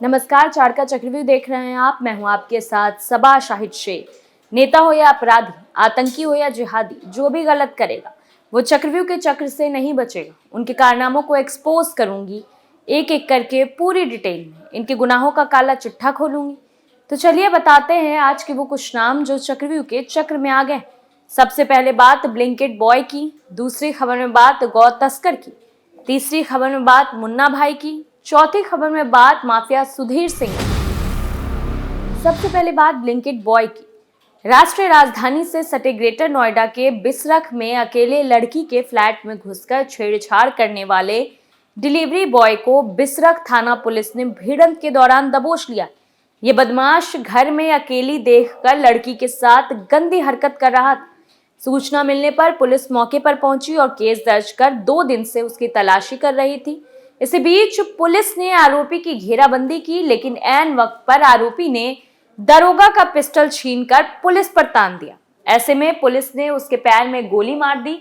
नमस्कार, चार का चक्रव्यूह देख रहे हैं आप। मैं हूं आपके साथ सबा शाहिद शेख। नेता हो या अपराधी, आतंकी हो या जिहादी, जो भी गलत करेगा वो चक्रव्यूह के चक्र से नहीं बचेगा। उनके कारनामों को एक्सपोज करूंगी, एक एक करके पूरी डिटेल में इनके गुनाहों का काला चिट्ठा खोलूंगी। तो चलिए बताते हैं आज के वो कुछ नाम जो चक्रव्यूह के चक्र में आ गए। सबसे पहले बात ब्लिंकिट बॉय की, दूसरी खबर में बात गौ तस्कर की, तीसरी खबर में बात मुन्ना भाई की, चौथी खबर में बात माफिया सुधीर सिंह। सबसे पहले बात ब्लिंकिट बॉय की। राष्ट्रीय राजधानी से सटे ग्रेटर नोएडा के बिसरख में अकेले लड़की के फ्लैट में घुसकर छेड़छाड़ करने वाले डिलीवरी बॉय को बिसरख थाना पुलिस ने भिड़ंत के दौरान दबोच लिया। ये बदमाश घर में अकेली देखकर लड़की के साथ गंदी हरकत कर रहा था। सूचना मिलने पर पुलिस मौके पर पहुंची और केस दर्ज कर 2 दिन से उसकी तलाशी कर रही थी। इसी बीच पुलिस ने आरोपी की घेराबंदी की, लेकिन ऐन वक्त पर आरोपी ने दरोगा का पिस्टल छीनकर पुलिस पर तान दिया। ऐसे में पुलिस ने उसके पैर में गोली मार दी।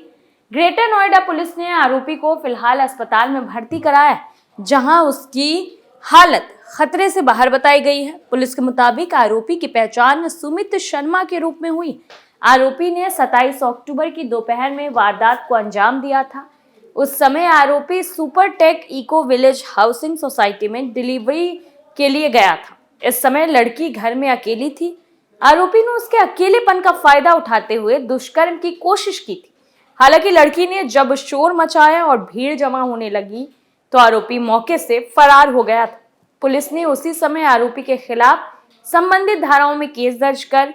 ग्रेटर नोएडा पुलिस ने आरोपी को फिलहाल अस्पताल में भर्ती कराया, जहां उसकी हालत खतरे से बाहर बताई गई है। पुलिस के मुताबिक आरोपी की पहचान सुमित शर्मा के रूप में हुई। आरोपी ने 27 अक्टूबर की दोपहर में वारदात को अंजाम दिया था। उस समय आरोपी Supertech eco village housing society में डिलीवरी के लिए गया था। इस समय लड़की घर में अकेली थी। आरोपी ने उसके अकेलेपन का फायदा उठाते हुए दुष्कर्म की कोशिश की थी। हालांकि लड़की ने जब शोर मचाया और भीड़ जमा होने लगी तो आरोपी मौके से फरार हो गया था। पुलिस ने उसी समय आरोपी के खिलाफ संबंधित धाराओं में केस दर्ज कर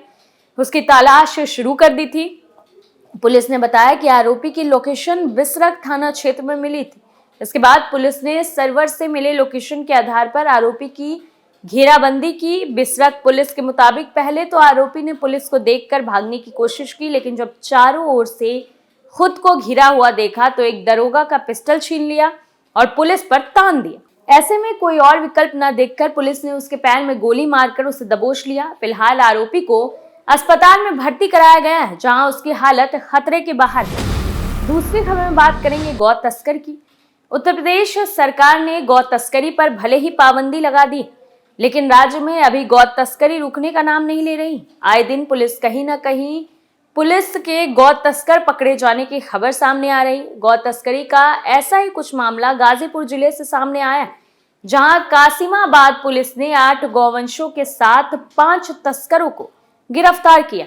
उसकी तलाश शुरू कर दी थी। पुलिस ने बताया कि आरोपी की लोकेशन बिसरख थाना क्षेत्र में मिली थी। इसके बाद पुलिस ने सर्वर से मिले लोकेशन के आधार पर आरोपी की घेराबंदी की। बिसरख पुलिस के मुताबिक पहले तो आरोपी ने पुलिस को देखकर भागने की कोशिश की, लेकिन जब चारों ओर से खुद को घिरा हुआ देखा तो एक दरोगा का पिस्टल छीन लिया और पुलिस पर तान दिया। ऐसे में कोई और विकल्प न देखकर पुलिस ने उसके पैर में गोली मारकर उसे दबोच लिया। फिलहाल आरोपी को अस्पताल में भर्ती कराया गया है, जहां उसकी हालत खतरे के बाहर है। दूसरी खबर में बात करेंगे गौ तस्कर की। उत्तर प्रदेश सरकार ने गौ तस्करी पर भले ही पाबंदी लगा दी, लेकिन राज्य में अभी गौ तस्करी रुकने का नाम नहीं ले रही। आए दिन पुलिस कहीं ना कहीं पुलिस के गौ तस्कर पकड़े जाने की खबर सामने आ रही। गौ तस्करी का ऐसा ही कुछ मामला गाजीपुर जिले से सामने आया, जहां कासिमाबाद पुलिस ने 8 गौवंशों के साथ 5 तस्करों को गिरफ्तार किया।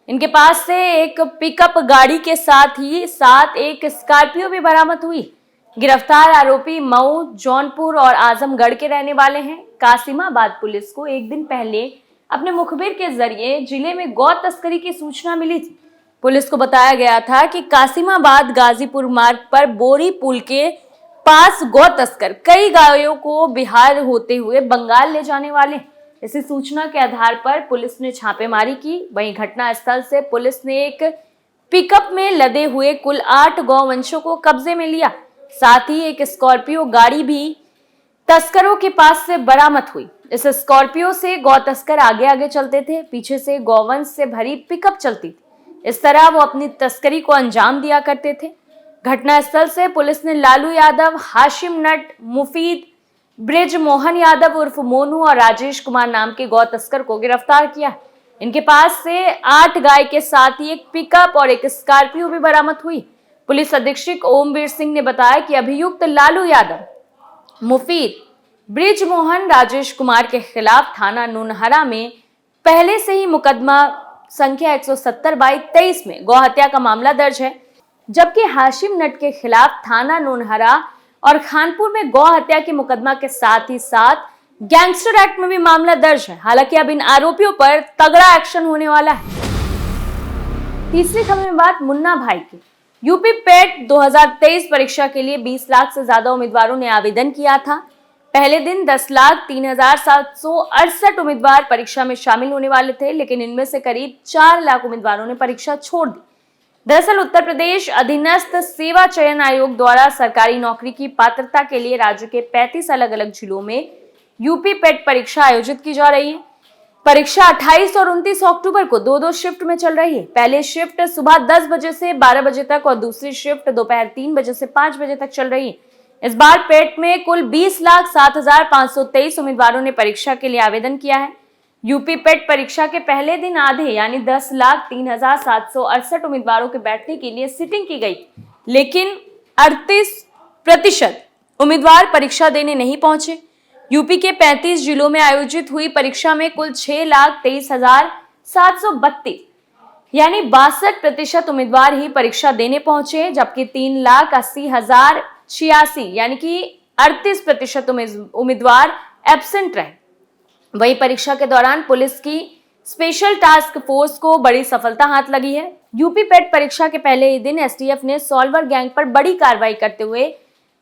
इनके पास से एक पिकअप गाड़ी के साथ ही एक स्कॉर्पियो भी बरामद हुई। गिरफ्तार आरोपी मऊ, जौनपुर और आजमगढ़ के रहने वाले हैं। कासिमाबाद पुलिस को एक दिन पहले अपने मुखबिर के जरिए जिले में गौ तस्करी की सूचना मिली थी। पुलिस को बताया गया था कि कासिमाबाद गाजीपुर मार्ग पर बोरी पुल के पास गौ तस्कर कई गायों को बिहार होते हुए बंगाल ले जाने वाले। इसी सूचना के आधार पर पुलिस ने छापेमारी की। वहीं घटनास्थल से पुलिस ने एक पिकअप में लदे हुए कुल 8 गौवंशों को कब्जे में लिया। साथ ही एक स्कॉर्पियो गाड़ी भी तस्करों के पास से बरामद हुई। इस स्कॉर्पियो से गौ तस्कर आगे आगे चलते थे, पीछे से गौवंश से भरी पिकअप चलती थी। इस तरह वो अपनी तस्करी को अंजाम दिया करते थे। घटनास्थल से पुलिस ने लालू यादव, हाशिम नट, मुफीद, ब्रिज मोहन यादव उर्फ मोनू और राजेश कुमार नाम के गौ तस्कर को गिरफ्तार किया। इनके पास से 8 गाय के साथ ही एक पिकअप और एक स्कॉर्पियो भी बरामद हुई। पुलिस अधीक्षक ओमवीर सिंह ने बताया कि अभियुक्त लालू यादव, मुफीद, ब्रिज मोहन, राजेश कुमार के खिलाफ थाना नूनहरा में पहले से ही मुकदमा संख्या 170/23 में गौ हत्या का मामला दर्ज है, जबकि हाशिम नट के खिलाफ थाना नूनहरा और खानपुर में गौ हत्या के मुकदमा के साथ ही साथ गैंगस्टर एक्ट में भी मामला दर्ज है। हालांकि अब इन आरोपियों पर तगड़ा एक्शन होने वाला है। तीसरी खबर में बात मुन्ना भाई की। यूपी पेट 2023 परीक्षा के लिए 20 लाख से ज्यादा उम्मीदवारों ने आवेदन किया था। पहले दिन 10,03,768 उम्मीदवार परीक्षा में शामिल होने वाले थे, लेकिन इनमें से करीब 4 लाख उम्मीदवारों ने परीक्षा छोड़ दी। दरअसल उत्तर प्रदेश अधीनस्थ सेवा चयन आयोग द्वारा सरकारी नौकरी की पात्रता के लिए राज्य के 35 अलग अलग जिलों में यूपी पेट परीक्षा आयोजित की जा रही है। परीक्षा 28 और 29 अक्टूबर को 2-2 शिफ्ट में चल रही है। पहले शिफ्ट सुबह 10 बजे से 12 बजे तक और दूसरी शिफ्ट दोपहर 3 बजे से 5 बजे तक चल रही है। इस बार पेट में कुल 20,07,523 उम्मीदवारों ने परीक्षा के लिए आवेदन किया है। यूपी पेट परीक्षा के पहले दिन आधे यानी 10,03,768 उम्मीदवारों के बैठने के लिए सिटिंग की गई, लेकिन 38% उम्मीदवार परीक्षा देने नहीं पहुंचे। यूपी के 35 जिलों में आयोजित हुई परीक्षा में कुल 6,23,732 यानी 62% उम्मीदवार ही परीक्षा देने पहुंचे, जबकि 3,80,086 यानी कि 38% उम्मीदवार एब्सेंट रहे। वहीं परीक्षा के दौरान पुलिस की स्पेशल टास्क फोर्स को बड़ी सफलता हाथ लगी है। यूपी पेट परीक्षा के पहले ही दिन एसटीएफ ने सॉल्वर गैंग पर बड़ी कार्रवाई करते हुए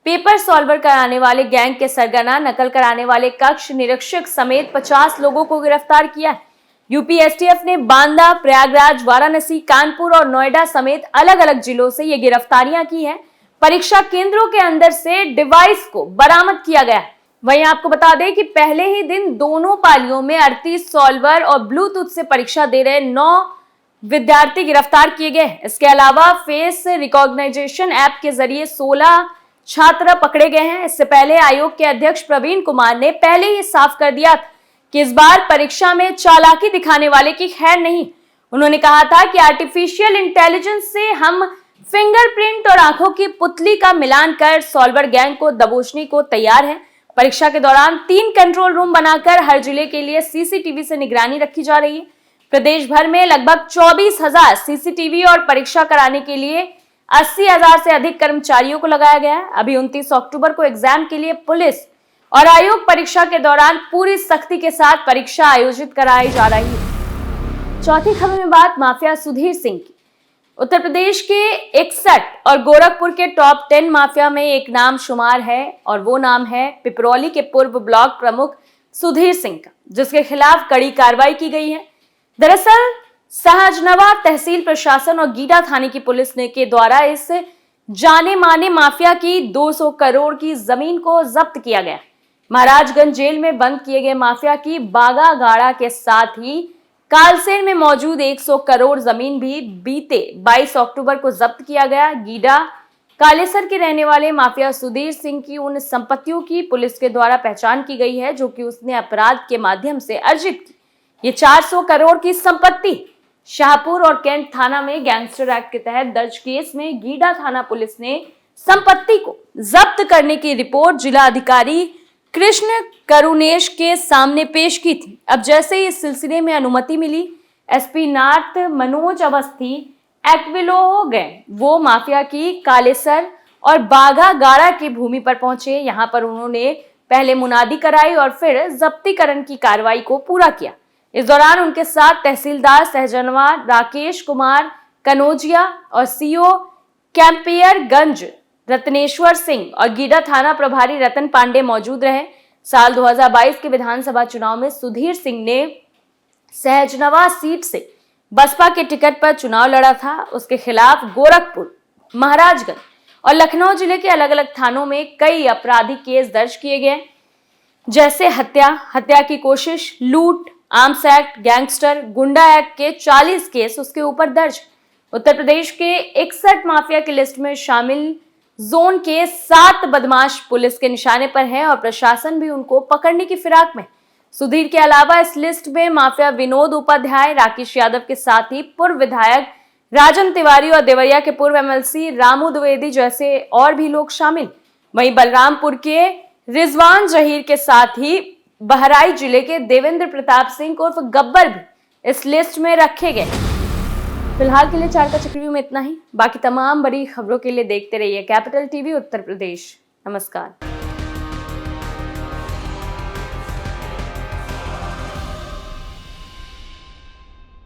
पेपर सॉल्वर कराने वाले गैंग के सरगना, नकल कराने वाले कक्ष निरीक्षक समेत 50 लोगों को गिरफ्तार किया है। यूपी एसटीएफ ने बांदा, प्रयागराज, वाराणसी, कानपुर और नोएडा समेत अलग अलग जिलों से ये गिरफ्तारियां की हैं। परीक्षा केंद्रों के अंदर से डिवाइस को बरामद किया गया है। वहीं आपको बता दें कि पहले ही दिन दोनों पालियों में 38 सॉल्वर और ब्लूटूथ से परीक्षा दे रहे 9 विद्यार्थी गिरफ्तार किए गए। इसके अलावा फेस रिकॉग्नाइजेशन ऐप के जरिए 16 छात्र पकड़े गए हैं। इससे पहले आयोग के अध्यक्ष प्रवीण कुमार ने पहले ही साफ कर दिया कि इस बार परीक्षा में चालाकी दिखाने वाले की खैर नहीं। उन्होंने कहा था कि आर्टिफिशियल इंटेलिजेंस से हम फिंगरप्रिंट और आंखों की पुतली का मिलान कर सॉल्वर गैंग को दबोचने को तैयार है। परीक्षा के दौरान 3 कंट्रोल रूम बनाकर हर जिले के लिए सीसीटीवी से निगरानी रखी जा रही है। प्रदेश भर में लगभग 24,000 सीसीटीवी और परीक्षा कराने के लिए 80,000 से अधिक कर्मचारियों को लगाया गया है। अभी 29 अक्टूबर को एग्जाम के लिए पुलिस और आयोग परीक्षा के दौरान पूरी सख्ती के साथ परीक्षा आयोजित कराई जा रही है। चौथी खबर में बात माफिया सुधीर सिंह की। उत्तर प्रदेश के 61 और गोरखपुर के टॉप 10 माफिया में एक नाम शुमार है और वो नाम है पिपरौली के पूर्व ब्लॉक प्रमुख सुधीर सिंह का, जिसके खिलाफ कड़ी कार्रवाई की गई है। दरअसल सहजनवा तहसील प्रशासन और गीडा थाने की पुलिस ने के द्वारा इस जाने माने माफिया की 200 करोड़ की जमीन को जब्त किया गया। महाराजगंज जेल में बंद किए गए माफिया की बागा गाड़ा के साथ ही कालसेन में मौजूद 100 करोड़ जमीन भी बीते 22 अक्टूबर को जब्त किया गया। गीडा कालेसर के रहने वाले माफिया सुधीर सिंह की उन संपत्तियों की पुलिस के द्वारा पहचान की गई है जो कि उसने अपराध के माध्यम से अर्जित की। ये 400 करोड़ की संपत्ति शाहपुर और कैंट थाना में गैंगस्टर एक्ट के तहत दर्ज केस में गीडा थाना पुलिस ने संपत्ति को जब्त करने की रिपोर्ट जिला अधिकारी कृष्ण करुणेश के सामने पेश की थी। अब जैसे ही इस सिलसिले में अनुमति मिली, एसपी नॉर्थ मनोज अवस्थी एक्विलो हो गए। वो माफिया की कालेसर और बागा गाड़ा की भूमि पर पहुंचे। यहां पर उन्होंने पहले मुनादी कराई और फिर जब्तीकरण की कार्रवाई को पूरा किया। इस दौरान उनके साथ तहसीलदार सहजनवा राकेश कुमार कनौजिया और सीओ कैंपियरगंज रत्नेश्वर सिंह और गीडा थाना प्रभारी रतन पांडे मौजूद रहे। साल 2022 के विधानसभा चुनाव में सुधीर सिंह ने सहजनवा सीट से बसपा के टिकट पर चुनाव लड़ा था। उसके खिलाफ गोरखपुर, महाराजगंज और लखनऊ जिले के अलग अलग थानों में कई आपराधिक केस दर्ज किए गए, जैसे हत्या की कोशिश, लूट, आर्म्स एक्ट, गैंगस्टर, गुंडा एक्ट के 40 केस उसके ऊपर दर्ज। उत्तर प्रदेश के 61 माफिया की लिस्ट में शामिल जोन के 7 बदमाश पुलिस के निशाने पर हैं और प्रशासन भी उनको पकड़ने की फिराक में। सुधीर के अलावा इस लिस्ट में माफिया विनोद उपाध्याय, राकेश यादव के साथ ही पूर्व विधायक राजन तिवारी और देवरिया के पूर्व एमएलसी रामू द्विवेदी जैसे और भी लोग शामिल। वहीं बलरामपुर के रिजवान जहीर के साथ ही बहराइच जिले के देवेंद्र प्रताप सिंह उर्फ गब्बर भी इस लिस्ट में रखे गए। फिलहाल के लिए 4 का चक्रव्यूह में इतना ही। बाकी तमाम बड़ी खबरों के लिए देखते रहिए कैपिटल टीवी उत्तर प्रदेश। नमस्कार।